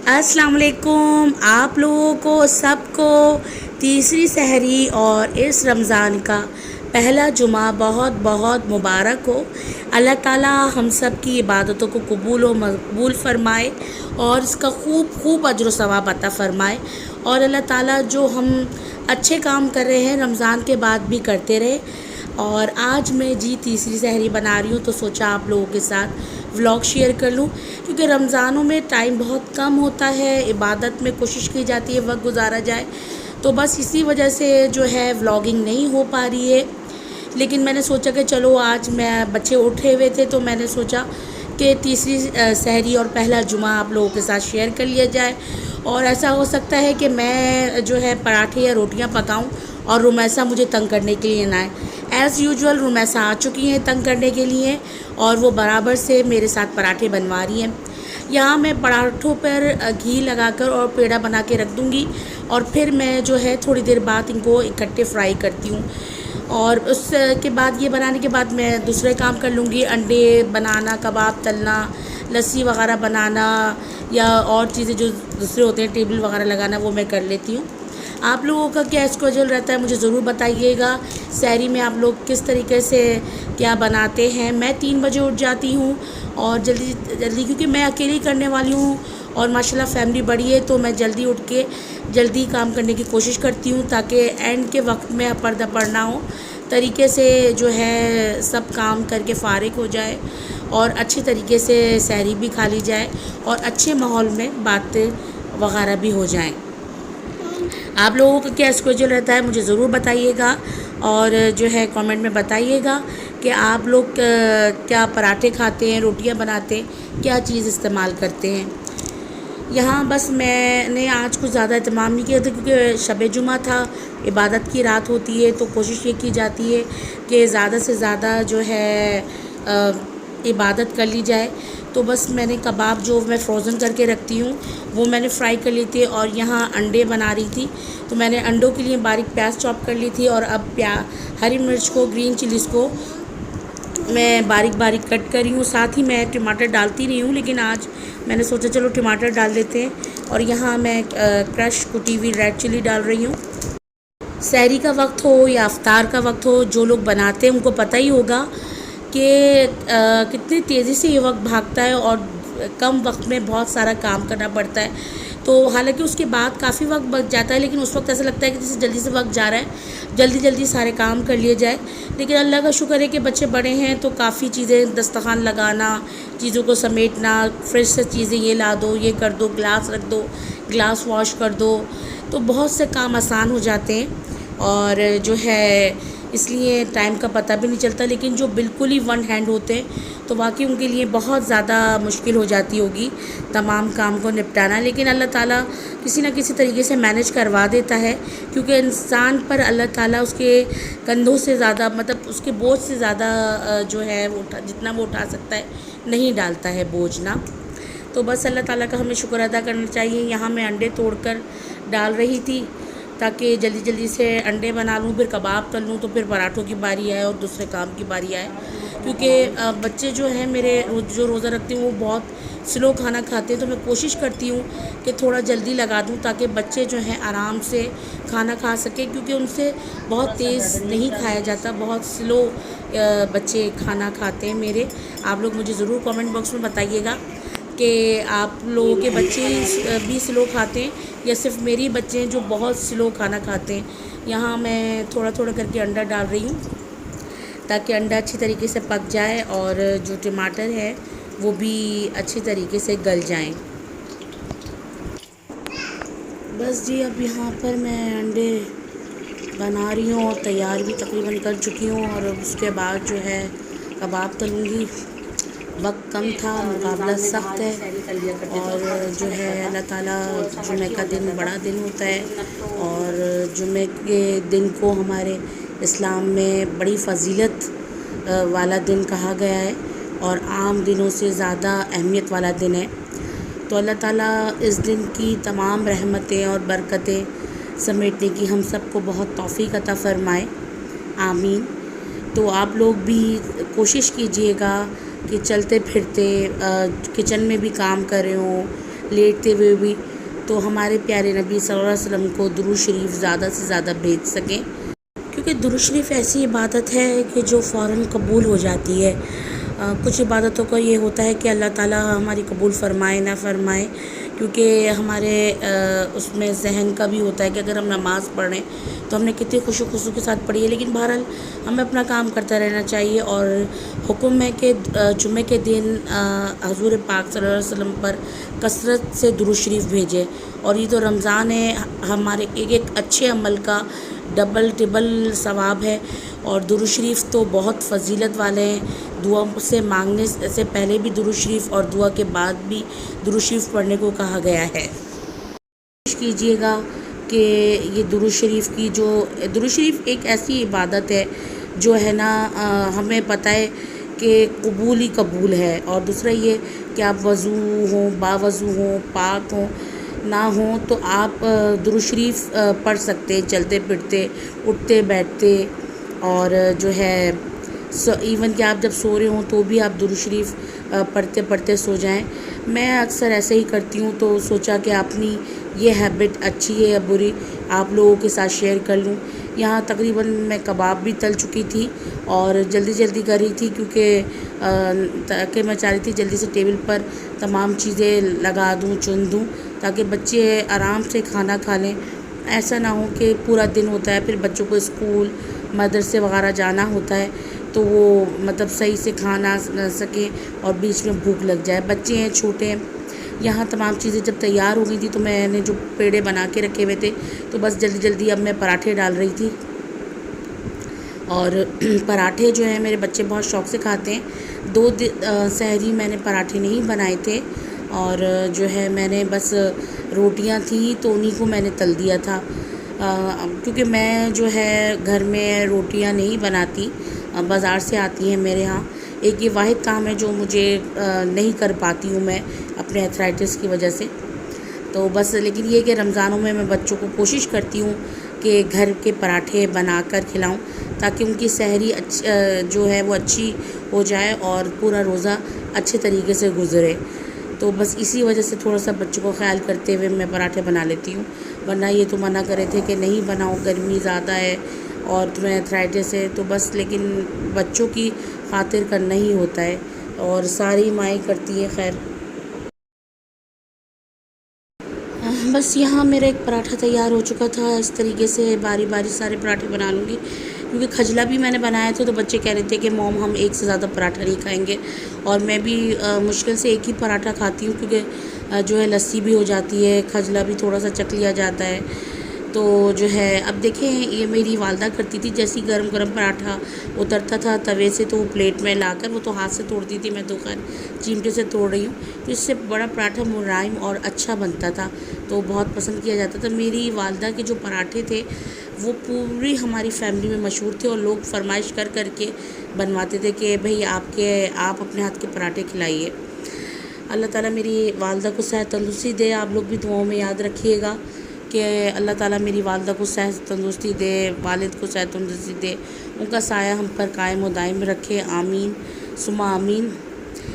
अस्सलाम वालेकुम। आप लोगों को सबको तीसरी सहरी और इस रमज़ान का पहला जुमा बहुत बहुत मुबारक हो। अल्लाह ताला हम सब की इबादतों को कबूल व मकबूल फ़रमाए और इसका खूब खूब अजर व सवाब अता फ़रमाए। और अल्लाह ताला जो हम अच्छे काम कर रहे हैं रमज़ान के बाद भी करते रहे। और आज मैं जी तीसरी सहरी बना रही हूँ तो सोचा आप लोगों के साथ व्लॉग शेयर कर लूँ, क्योंकि रमज़ानों में टाइम बहुत कम होता है, इबादत में कोशिश की जाती है वक्त गुजारा जाए, तो बस इसी वजह से जो है व्लॉगिंग नहीं हो पा रही है। लेकिन मैंने सोचा कि चलो आज मैं बच्चे उठे हुए थे तो मैंने सोचा कि तीसरी सहरी और पहला जुमा आप लोगों के साथ शेयर कर लिया जाए। और ऐसा हो सकता है कि मैं जो है पराठे या रोटियां पकाऊं और रुमैसा मुझे तंग करने के लिए ना आए। एज़ यूजुअल रुमैसा आ चुकी हैं तंग करने के लिए और वो बराबर से मेरे साथ पराठे बनवा रही हैं। यहाँ मैं पराठों पर घी लगाकर और पेड़ा बना के रख दूँगी और फिर मैं जो है थोड़ी देर बाद इनको इकट्ठे फ्राई करती हूँ। और उसके बाद ये बनाने के बाद मैं दूसरे काम कर लूँगी, अंडे बनाना, कबाब तलना, लस्सी वगैरह बनाना या और चीज़ें जो दूसरे होते हैं टेबल वगैरह लगाना, वो मैं कर लेती हूँ। आप लोगों का क्या स्केड्यूल रहता है मुझे ज़रूर बताइएगा। सहरी में आप लोग किस तरीके से क्या बनाते हैं। मैं 3 बजे उठ जाती हूँ और जल्दी जल्दी, क्योंकि मैं अकेली करने वाली हूँ और माशाल्लाह फैमिली बड़ी है, तो मैं जल्दी उठ के जल्दी काम करने की कोशिश करती हूँ ताकि एंड के वक्त में अपर दपर ना हो, तरीके से जो है सब काम करके फ़ारिग हो जाए और अच्छे तरीके से सहरी भी खा ली जाए और अच्छे माहौल में बातें वगैरह भी हो जाएं। आप लोगों का क्या स्केड्यूल रहता है मुझे ज़रूर बताइएगा और जो है कमेंट में बताइएगा कि आप लोग क्या पराठे खाते हैं, रोटियां बनाते हैं, क्या चीज़ इस्तेमाल करते हैं। यहाँ बस मैंने आज कुछ ज़्यादा एहतमाम नहीं किया था क्योंकि शब जुमा था, इबादत की रात होती है, तो कोशिश ये की जाती है कि ज़्यादा से ज़्यादा जो है इबादत कर ली जाए। तो बस मैंने कबाब जो मैं फ़्रोज़न करके रखती हूँ वो मैंने फ्राई कर ली थी और यहाँ अंडे बना रही थी, तो मैंने अंडों के लिए बारीक प्याज चॉप कर ली थी और अब हरी मिर्च को, ग्रीन चिलीज़ को मैं बारीक बारीक कट कर रही हूँ। साथ ही मैं टमाटर डालती नहीं हूँ, लेकिन आज मैंने सोचा चलो टमाटर डाल देते हैं। और यहाँ मैं क्रश कुटी हुई रेड चिली डाल रही हूँ। सहरी का वक्त हो या अफ्तार का वक्त हो, जो लोग बनाते हैं उनको पता ही होगा कि कितनी तेज़ी से ये वक्त भागता है और कम वक्त में बहुत सारा काम करना पड़ता है। तो हालांकि उसके बाद काफ़ी वक्त बच जाता है, लेकिन उस वक्त ऐसा लगता है कि जैसे जल्दी से वक्त जा रहा है, जल्दी जल्दी सारे काम कर लिए जाए। लेकिन अल्लाह का शुक्र है कि बच्चे बड़े हैं तो काफ़ी चीज़ें, दस्तरखान लगाना, चीज़ों को समेटना, फ्रिज से चीज़ें ये ला दो, ये कर दो, गिलास रख दो, गिलास वॉश कर दो, तो बहुत से काम आसान हो जाते हैं और जो है इसलिए टाइम का पता भी नहीं चलता। लेकिन जो बिल्कुल ही वन हैंड होते हैं तो वाकई उनके लिए बहुत ज़्यादा मुश्किल हो जाती होगी तमाम काम को निपटाना। लेकिन अल्लाह ताला किसी न किसी तरीके से मैनेज करवा देता है, क्योंकि इंसान पर अल्लाह ताला उसके कंधों से ज़्यादा, मतलब उसके बोझ से ज़्यादा जो है वो जितना वो उठा सकता है नहीं डालता है बोझ ना। तो बस अल्लाह ताला का हमें शुक्र अदा करना चाहिए। यहाँ मैं अंडे तोड़कर डाल रही थी ताकि जल्दी जल्दी से अंडे बना लूँ, फिर कबाब तल लूँ, तो फिर पराठों की बारी आए और दूसरे काम की बारी आए। क्योंकि बच्चे जो हैं मेरे जो रोज़ा रखते हैं वो बहुत स्लो खाना खाते हैं, तो मैं कोशिश करती हूँ कि थोड़ा जल्दी लगा दूँ ताकि बच्चे जो हैं आराम से खाना खा सकें, क्योंकि उनसे बहुत तेज़ नहीं खाया जाता, बहुत स्लो बच्चे खाना खाते हैं मेरे। आप लोग मुझे ज़रूर कमेंट बॉक्स में बताइएगा कि आप लोगों के बच्चे भी स्लो खाते हैं या सिर्फ मेरे बच्चे हैं जो बहुत स्लो खाना खाते हैं। यहाँ मैं थोड़ा थोड़ा करके अंडा डाल रही हूँ ताकि अंडा अच्छी तरीके से पक जाए और जो टमाटर है वो भी अच्छी तरीके से गल जाएं। बस जी, अब यहाँ पर मैं अंडे बना रही हूँ और तैयार भी तकरीबन कर चुकी हूँ और उसके बाद जो है कबाब तलूँगी। वक्त कम था, मुकाबला सख्त है और जो है अल्लाह ताला, जुमे का दिन बड़ा दिन होता है और जुमे के दिन को हमारे इस्लाम में बड़ी फ़जीलत वाला दिन कहा गया है और आम दिनों से ज़्यादा अहमियत वाला दिन है। तो अल्लाह ताला इस दिन की तमाम रहमतें और बरकतें समेटने की हम सबको बहुत तौफ़ीक़ अता फ़रमाए, आमीन। तो आप लोग भी कोशिश कीजिएगा कि चलते फिरते किचन में भी काम कर रहे हो, लेटते हुए भी, तो हमारे प्यारे नबी सल्लल्लाहु अलैहि वसल्लम को दुरूद शरीफ ज़्यादा से ज़्यादा भेज सकें, क्योंकि दुरूद शरीफ ऐसी इबादत है कि जो फ़ौरन कबूल हो जाती है। कुछ इबादतों का ये होता है कि अल्लाह ताला हमारी कबूल फ़रमाए ना फ़रमाए, क्योंकि हमारे उसमें ज़हन का भी होता है कि अगर हम नमाज़ पढ़ रहे हैं तो हमने कितनी खुशू के साथ पढ़ी है, लेकिन बहरहाल हमें अपना काम करता रहना चाहिए। और हुक्म है कि जुमे के दिन हज़ूर पाक सल्लल्लाहु अलैहि वसल्लम पर कसरत से दुरूद शरीफ भेजें। और ये तो रमज़ान है, हमारे एक एक अच्छे अमल का डबल टिबल सवाब है। और दुरूद शरीफ तो बहुत फ़जीलत वाले हैं। दुआ से मांगने से पहले भी दुरूद शरीफ और दुआ के बाद भी दुरूद शरीफ पढ़ने को कहा गया है। कोशिश कीजिएगा कि ये दुरूद शरीफ एक ऐसी इबादत है जो है ना, हमें पता है कि कबूल ही कबूल है। और दूसरा ये कि आप वज़ू हों, बावज़ू हों, पाक हों ना हो, तो आप दुरूद शरीफ पढ़ सकते हैं चलते फिरते, उठते बैठते। और जो है इवन कि आप जब सो रहे हों तो भी आप दुरूद शरीफ पढ़ते पढ़ते सो जाएं। मैं अक्सर ऐसे ही करती हूँ, तो सोचा कि अपनी ये हैबिट अच्छी है या बुरी, आप लोगों के साथ शेयर कर लूँ। यहाँ तकरीबन मैं कबाब भी तल चुकी थी और जल्दी कर रही थी, क्योंकि ताकि मैं चाह रही थी जल्दी से टेबल पर तमाम चीज़ें लगा दूँ, चुन दूँ, ताकि बच्चे आराम से खाना खा लें। ऐसा ना हो कि पूरा दिन होता है, फिर बच्चों को स्कूल मदरसे वगैरह जाना होता है, तो वो मतलब सही से खा ना सकें और बीच में भूख लग जाए। बच्चे हैं, छोटे हैं। यहाँ तमाम चीज़ें जब तैयार हो गई थी तो मैंने जो पेड़े बना के रखे हुए थे, तो बस जल्दी अब मैं पराठे डाल रही थी। और पराठे जो हैं मेरे बच्चे बहुत शौक़ से खाते हैं। 2 सहरी मैंने पराठे नहीं बनाए थे, और जो है मैंने बस रोटियां थी तो उन्हीं को मैंने तल दिया था, क्योंकि मैं जो है घर में रोटियां नहीं बनाती, बाज़ार से आती हैं मेरे यहाँ। एक ये वाहिद काम है जो मुझे नहीं कर पाती हूँ मैं अपने आर्थराइटिस की वजह से। तो बस लेकिन ये कि रमज़ानों में मैं बच्चों को कोशिश करती हूँ कि घर के पराठे बनाकर खिलाऊं, ताकि उनकी सहरी जो है वो अच्छी हो जाए और पूरा रोज़ा अच्छे तरीके से गुज़रे। तो बस इसी वजह से थोड़ा सा बच्चों को ख्याल करते हुए मैं पराठे बना लेती हूँ, वरना ये तो मना कर रहे थे कि नहीं बनाओ, गर्मी ज़्यादा है और तुम्हें आर्थराइटिस है। तो बस लेकिन बच्चों की खातिर करना ही होता है, और सारी माएँ करती हैं। खैर बस यहाँ मेरा एक पराठा तैयार हो चुका था। इस तरीके से बारी बारी सारे पराठे बना लूँगी, क्योंकि खजला भी मैंने बनाया था तो बच्चे कह रहे थे कि मॉम हम एक से ज़्यादा पराठा नहीं खाएंगे। और मैं भी मुश्किल से एक ही पराठा खाती हूँ, क्योंकि जो है लस्सी भी हो जाती है, खजला भी थोड़ा सा चख लिया जाता है। तो जो है अब देखें, ये मेरी वालदा करती थी, जैसे ही गरम पराठा उतरता था तवे से तो वो प्लेट में लाकर, वो तो हाथ से तोड़ती थी, मैं तो खैर चिमटे से तोड़ रही हूँ, तो इससे बड़ा पराठा मुलायम और अच्छा बनता था, तो बहुत पसंद किया जाता था। मेरी वालदा के जो पराठे थे वो पूरी हमारी फैमिली में मशहूर थे, और लोग फरमाइश कर के बनवाते थे कि भाई आप अपने हाथ के पराठे खिलाइए। अल्लाह ताला मेरी वालदा को सेहत तंदुरुस्ती दे। आप लोग भी दुआओं में याद रखिएगा कि अल्लाह ताला मेरी वालदा को सेहत तंदुरुस्ती दे, वालिद को सेहत तंदुरुस्ती दे, उनका साया हम पर कायम और दायम रखे। आमीन सुमा आमीन।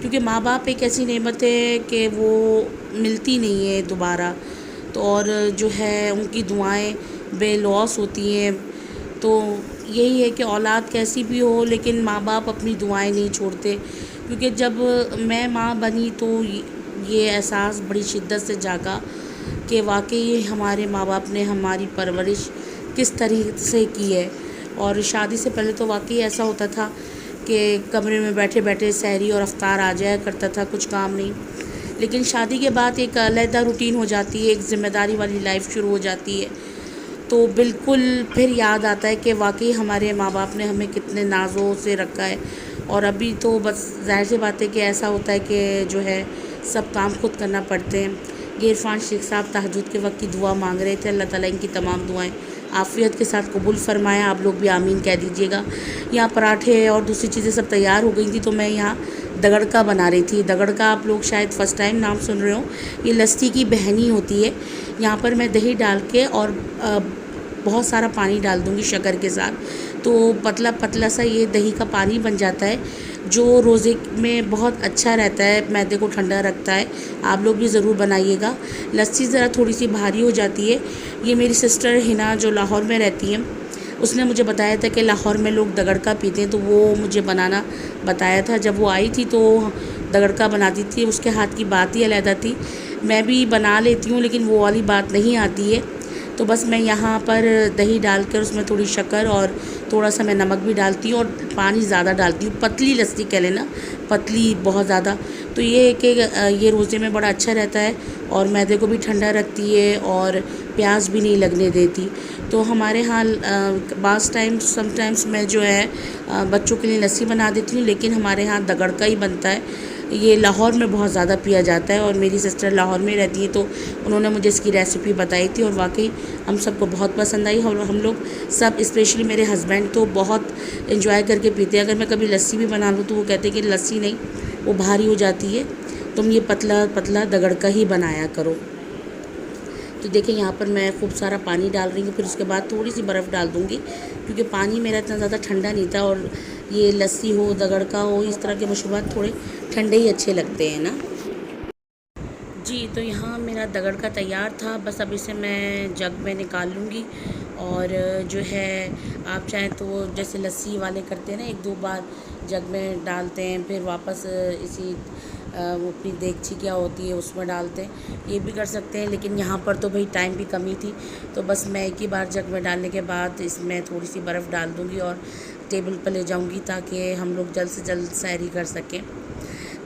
क्योंकि माँ बाप एक ऐसी नेमत है कि वो मिलती नहीं है दोबारा, तो और जो है उनकी दुआएं बेलौस होती हैं। तो यही है कि औलाद कैसी भी हो, लेकिन माँ बाप अपनी दुआएं नहीं छोड़ते। क्योंकि जब मैं माँ बनी तो ये एहसास बड़ी शिद्दत से जागा कि वाकई हमारे माँ बाप ने हमारी परवरिश किस तरीके से की है। और शादी से पहले तो वाकई ऐसा होता था कि कमरे में बैठे बैठे सहरी और अफ्तार आ जाया करता था, कुछ काम नहीं। लेकिन शादी के बाद एक अलग रूटीन हो जाती है, एक ज़िम्मेदारी वाली लाइफ शुरू हो जाती है, तो बिल्कुल फिर याद आता है कि वाकई हमारे माँ बाप ने हमें कितने नाज़ों से रखा है। और अभी तो बस ज़ाहिर सी बात है कि ऐसा होता है कि जो है सब काम खुद करना पड़ते हैं। ये इरफान शेख साहब तहज्जुद के वक्त की दुआ मांग रहे थे, अल्लाह ताला इनकी तमाम दुआएं आफ़ियत के साथ कबूल फरमाया। आप लोग भी आमीन कह दीजिएगा। यहाँ पराठे और दूसरी चीज़ें सब तैयार हो गई थी, तो मैं यहाँ दगड़का बना रही थी। दगड़का आप लोग शायद फ़र्स्ट टाइम नाम सुन रहे हो, ये लस्सी की बहनी होती है। यहाँ पर मैं दही डाल के और बहुत सारा पानी डाल दूँगी शक्कर के साथ, तो पतला सा ये दही का पानी बन जाता है। जो रोज़े में बहुत अच्छा रहता है, मैदे को ठंडा रखता है। आप लोग भी ज़रूर बनाइएगा। लस्सी ज़रा थोड़ी सी भारी हो जाती है। ये मेरी सिस्टर हिना जो लाहौर में रहती हैं, उसने मुझे बताया था कि लाहौर में लोग दगड़का पीते हैं, तो वो मुझे बनाना बताया था। जब वो आई थी तो दगड़का बनाती थी, उसके हाथ की बात ही अलग थी। मैं भी बना लेती हूँ लेकिन वो वाली बात नहीं आती है। तो बस मैं यहाँ पर दही डालकर उसमें थोड़ी शक्कर और थोड़ा सा मैं नमक भी डालती हूँ और पानी ज़्यादा डालती हूँ, पतली लस्सी कह लेना, पतली बहुत ज़्यादा। तो ये है कि ये रोज़े में बड़ा अच्छा रहता है और मैदे को भी ठंडा रखती है और प्यास भी नहीं लगने देती। तो हमारे यहाँ बास टाइम समटाइम्स मैं जो है बच्चों के लिए लस्सी बना देती हूँ, लेकिन हमारे यहाँ दगड़का ही बनता है। ये लाहौर में बहुत ज़्यादा पिया जाता है और मेरी सिस्टर लाहौर में रहती है, तो उन्होंने मुझे इसकी रेसिपी बताई थी और वाकई हम सबको बहुत पसंद आई। और हम लोग सब, स्पेशली मेरे हस्बैंड तो बहुत इन्जॉय करके पीते हैं। अगर मैं कभी लस्सी भी बना लूँ तो वो कहते हैं कि लस्सी नहीं, वो भारी हो जाती है, तुम ये पतला पतला दगड़का ही बनाया करो। तो देखिए यहाँ पर मैं खूब सारा पानी डाल रही हूँ, फिर उसके बाद थोड़ी सी बर्फ़ डाल दूँगी, क्योंकि पानी मेरा इतना ज़्यादा ठंडा नहीं था और ये लस्सी हो, दगड़का हो, इस तरह के मशरूबात थोड़े ठंडे ही अच्छे लगते हैं ना जी। तो यहाँ मेरा दगड़का तैयार था, बस अब इसे मैं जग में निकाल लूँगी। और जो है आप चाहें तो जैसे लस्सी वाले करते हैं ना, एक दो बार जग में डालते हैं, फिर वापस इसी वो अपनी देगची क्या होती है उसमें डालते हैं, ये भी कर सकते हैं। लेकिन यहाँ पर तो भाई टाइम की कमी थी, तो बस मैं एक ही बार जग में डालने के बाद इसमें थोड़ी सी बर्फ़ डाल दूँगी और टेबल पर ले जाऊँगी, ताकि हम लोग जल्द से जल्द सहरी कर सकें।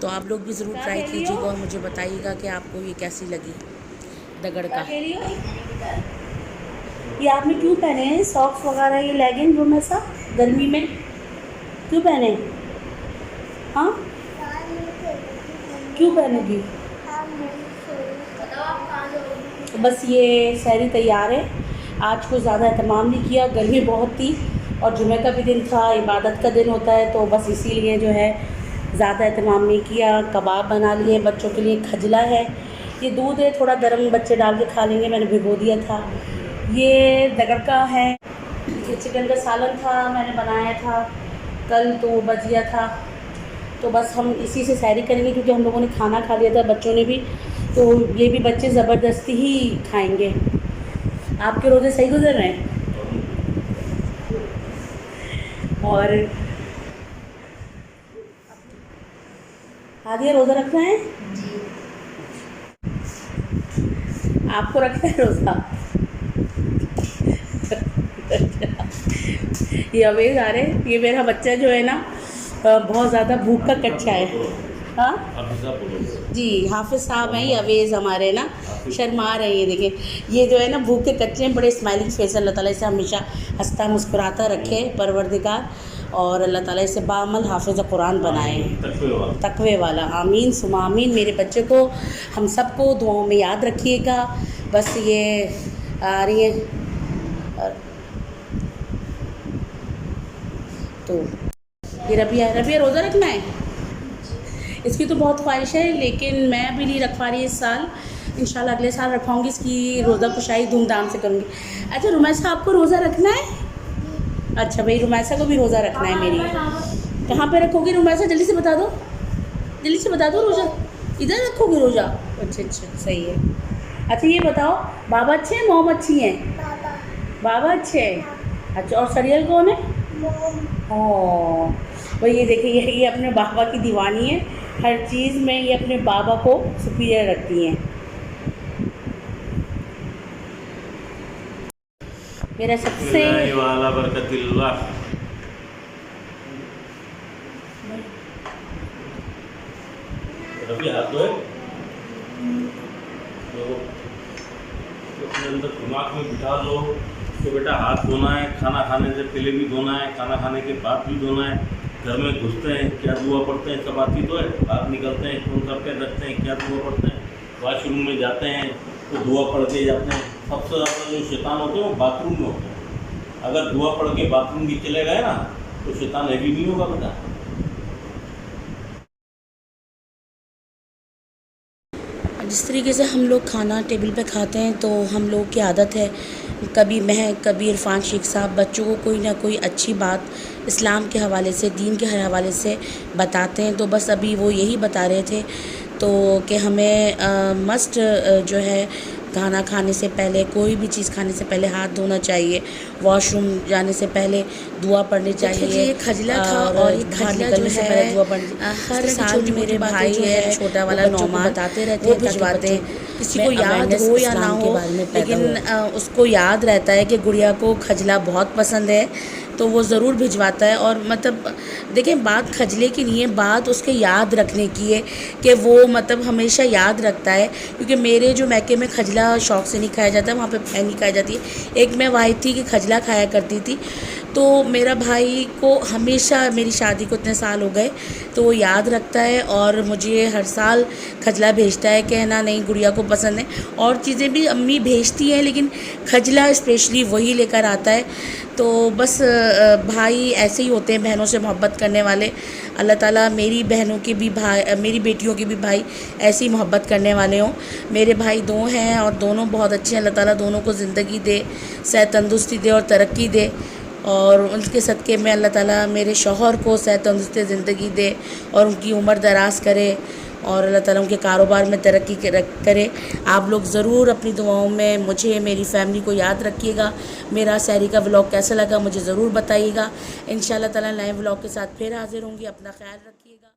तो आप लोग भी ज़रूर ट्राई कीजिएगा और मुझे बताइएगा कि आपको ये कैसी लगी दगड़का। ये आपने क्यों पहने हैं सॉक्स वगैरह, ये लेगिंग रूम ऐसा गर्मी में क्यों पहने? हाँ क्यों पहनेगी? तो बस ये सहरी तैयार है। आज कुछ ज़्यादा एहतमाम नहीं किया, गर्मी बहुत थी और जुमे का भी दिन था, इबादत का दिन होता है, तो बस इसीलिए जो है ज़्यादा एहतमाम नहीं किया। कबाब बना लिए बच्चों के लिए, खजला है, ये दूध है थोड़ा गर्म, बच्चे डाल के खा लेंगे, मैंने भिगो दिया था। ये दगड़का है, ये चिकन का सालन था, मैंने बनाया था कल, तो बच गया था। तो बस हम इसी से सहरी करेंगे, क्योंकि हम लोगों ने खाना खा लिया था, बच्चों ने भी, तो ये भी बच्चे ज़बरदस्ती ही खाएंगे। आपके रोज़े सही गुजर रहे हैं? और हादिया रोज़ा रखना है? आपको रखना है रोज़ा? ये अवेज आ रहे, ये मेरा बच्चा जो है ना बहुत ज़्यादा भूख का कच्चा है। हाँ जी, हाफिज़ साहब हैं ये अवेज़ हमारे ना, शर्मा रहे हैं। ये देखें, ये जो है ना भूख के कच्चे हैं, बड़े स्माइलिंग फेस। अल्लाह ताला इसे हमेशा हंसता मुस्कुराता रखे परवरदिगार, और अल्लाह ताला इसे बाअमल हाफिज़ कुरान बनाए, तकवे वाला। आमीन सुमा आमीन। मेरे बच्चे को, हम सबको दुआओं में याद रखिएगा। बस ये आ रही है, तो ये रबिया रोज़ा रखना है, इसकी तो बहुत ख्वाहिश है, लेकिन मैं अभी नहीं रख पा रही इस साल। इंशाल्लाह अगले साल रखवाऊँगी, इसकी रोज़ा कुशाई धूमधाम से करूँगी। अच्छा रुमैसा, आपको रोज़ा रखना है? अच्छा भाई, रुमैसा को भी रोज़ा रखना है मेरी। कहाँ पे रखोगी रुमैसा, जल्दी से बता दो, जल्दी से बता दो। रोज़ा इधर रखोगी रोज़ा? अच्छा अच्छा, सही है। अच्छा ये बताओ, बाबा अच्छे हैं मोम अच्छी हैं? बाबा अच्छे हैं। अच्छा, और सरियल कौन है? ओह भाई, ये देखिए, ये अपने बाबा की दीवानी है, हर चीज़ में ये अपने बाबा को सुपीरियर रखती हैं। मेरा सबसे वाला बरकतिल्लाह। रबी हाथ धोए, तो अपने अंदर दिमाग में बिठा लो कि बेटा हाथ धोना है, खाना खाने से पहले भी धोना है, खाना खाने के बाद भी धोना है। घर में घुसते हैं क्या दुआ पढ़ते हैं, सब आती तो है, बाहर निकलते हैं कौन सा पैर रखते हैं, क्या दुआ पढ़ते हैं, वॉशरूम में जाते हैं तो दुआ पढ़ के जाते हैं। सबसे ज़्यादा जो शैतान होते हैं वो बाथरूम में होते हैं। अगर दुआ पढ़ के बाथरूम भी चले गए ना तो शैतान हैवी नहीं होगा बेटा। जिस तरीके से हम लोग खाना टेबल पे खाते हैं, तो हम लोग की आदत है, कभी मैं, कभी इरफान शेख साहब, बच्चों को कोई ना कोई अच्छी बात इस्लाम के हवाले से, दीन के हवाले से बताते हैं। तो बस अभी वो यही बता रहे थे तो कि हमें मस्ट जो है खाना खाने से पहले, कोई भी चीज़ खाने से पहले हाथ धोना चाहिए, वॉशरूम जाने से पहले दुआ पढ़नी चाहिए। ये खजला था और ये बाहर खजला निकलने जो से है पहले दुआ पढ़नी। हर साल मेरे भाई है छोटा वाला नौमान बताते रहते वो हैं, भिजवाते हैं, किसी मैं को याद awareness हो या इस्लाम ना के हो, बारे में पैदा लेकिन हुआ। उसको याद रहता है कि गुड़िया को खजला बहुत पसंद है तो वो ज़रूर भिजवाता है। और मतलब देखें, बात खजले की नहीं है, बात उसके याद रखने की है कि वो मतलब हमेशा याद रखता है। क्योंकि मेरे जो मैके में खजला शौक़ से नहीं खाया जाता, वहाँ पे नहीं खाई जाती है। एक मैं वाहिद थी कि खजला खाया करती थी, तो मेरा भाई को हमेशा, मेरी शादी को इतने साल हो गए, तो वो याद रखता है और मुझे हर साल खजला भेजता है कि ना नहीं गुड़िया को पसंद है। और चीज़ें भी अम्मी भेजती हैं लेकिन खजला स्पेशली वही लेकर आता है। तो बस भाई ऐसे ही होते हैं, बहनों से मोहब्बत करने वाले। अल्लाह ताला मेरी बहनों के भी भाई, मेरी बेटियों के भी भाई ऐसी मोहब्बत करने वाले हों। मेरे भाई दो हैं और दोनों बहुत अच्छे हैं। अल्लाह ताला दोनों को ज़िंदगी दे, सेहत तंदुरुस्ती दे और तरक्की दे। और उनके सदक़े में अल्लाह ताला मेरे शौहर को सेहत तंदुरुस्ती ज़िंदगी दे और उनकी उम्र दराज़ करे और अल्लाह ताला उनके कारोबार में तरक्की करे। आप लोग ज़रूर अपनी दुआओं में मुझे, मेरी फ़ैमिली को याद रखिएगा। मेरा सहरी का व्लॉग कैसा लगा मुझे ज़रूर बताइएगा। इंशाअल्लाह ताला नए व्लॉग के साथ फिर हाज़िर होंगी। अपना ख्याल रखिएगा।